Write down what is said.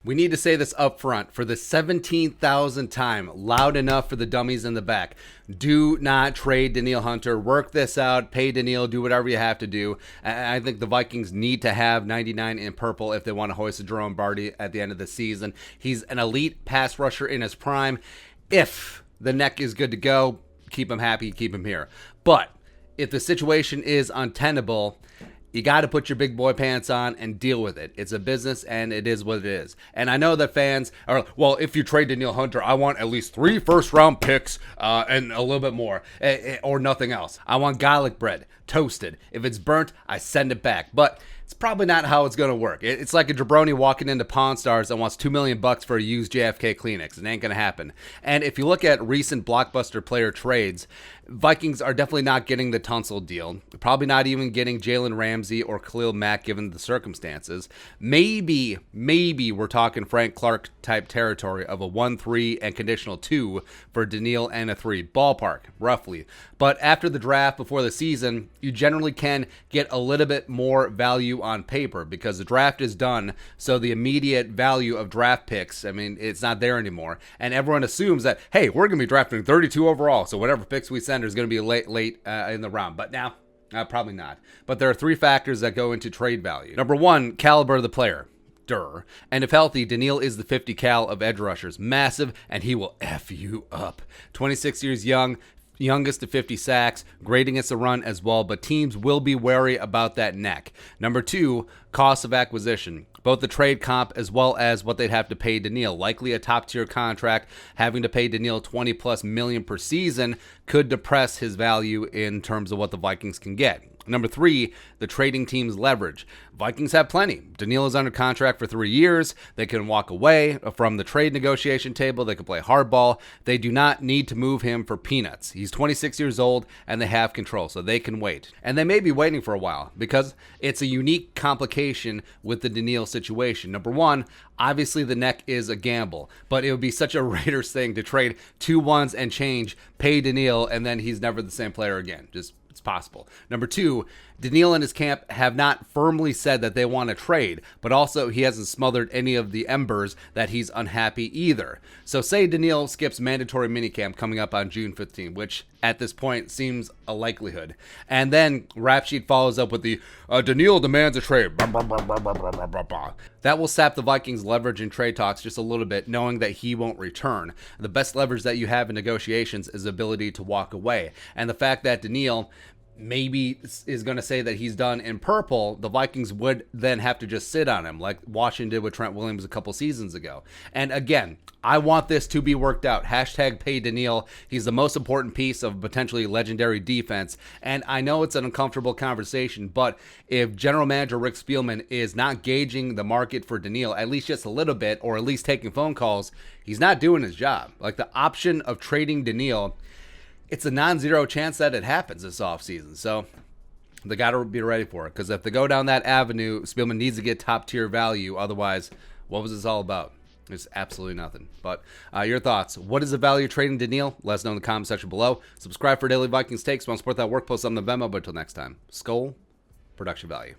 We need to say this up front for the 17,000th time, loud enough for the dummies in the back. Do not trade Danielle Hunter. Work this out. Pay Danielle. Do whatever you have to do. I think the Vikings need to have 99 in purple if they want to hoist a Jerome Barty at the end of the season. He's an elite pass rusher in his prime. If the neck is good to go, keep him happy, keep him here. But if the situation is untenable, you got to put your big boy pants on and deal with it. It's a business, and it is what it is. And I know that fans are, well, if you trade Danielle Hunter, I want at least 3 first-round picks and a little bit more, or nothing else. I want garlic bread, toasted. If it's burnt, I send it back. But it's probably not how it's going to work. It's like a jabroni walking into Pawn Stars that wants $2 million for a used JFK Kleenex. It ain't going to happen. And if you look at recent blockbuster player trades, Vikings are definitely not getting the Tunsil deal. Probably not even getting Jalen Ramsey or Khalil Mack given the circumstances. Maybe we're talking Frank Clark type territory of a 1-3 and conditional 2 for Danielle and a 3. Ballpark, roughly. But after the draft, before the season, you generally can get a little bit more value on paper because the draft is done. So the immediate value of draft picks, I mean, it's not there anymore. And everyone assumes that, hey, we're going to be drafting 32 overall. So whatever picks we send is going to be late in the round. But now, probably not. But there are 3 factors that go into trade value. Number 1, caliber of the player. And if healthy, Danielle is the 50 cal of edge rushers. Massive, and he will F you up. 26 years young, youngest to 50 sacks, great against the run as well, but teams will be wary about that neck. Number 2, cost of acquisition. Both the trade comp as well as what they'd have to pay Danielle. Likely a top-tier contract. Having to pay Danielle $20+ million per season could depress his value in terms of what the Vikings can get. Number 3, the trading team's leverage. Vikings have plenty. Danielle is under contract for 3 years. They can walk away from the trade negotiation table. They can play hardball. They do not need to move him for peanuts. He's 26 years old, and they have control, so they can wait. And they may be waiting for a while because it's a unique complication with the Danielle situation. Number 1, obviously the neck is a gamble, but it would be such a Raiders thing to trade 2 1s and change, pay Danielle, and then he's never the same player again. It's possible. Number 2, Danielle and his camp have not firmly said that they want to trade, but also he hasn't smothered any of the embers that he's unhappy either. So say Danielle skips mandatory minicamp coming up on June 15, which at this point seems a likelihood. And then Rap Sheet follows up with the Danielle demands a trade. That will sap the Vikings' leverage in trade talks just a little bit, knowing that he won't return. The best leverage that you have in negotiations is the ability to walk away. And the fact that Danielle maybe is going to say that he's done in purple, the Vikings would then have to just sit on him like Washington did with Trent Williams a couple seasons ago. And again, I want this to be worked out. Hashtag pay Danielle. He's the most important piece of potentially legendary defense. And I know it's an uncomfortable conversation, but if General Manager Rick Spielman is not gauging the market for Danielle, at least just a little bit, or at least taking phone calls, he's not doing his job. Like the option of trading Danielle, it's a non-zero chance that it happens this offseason. So they got to be ready for it. Because if they go down that avenue, Spielman needs to get top-tier value. Otherwise, what was this all about? It's absolutely nothing. But your thoughts. What is the value of trading Danielle? Let us know in the comment section below. Subscribe for daily Vikings takes. Want to support that work? Post on the Venmo. But until next time, Skull Production Value.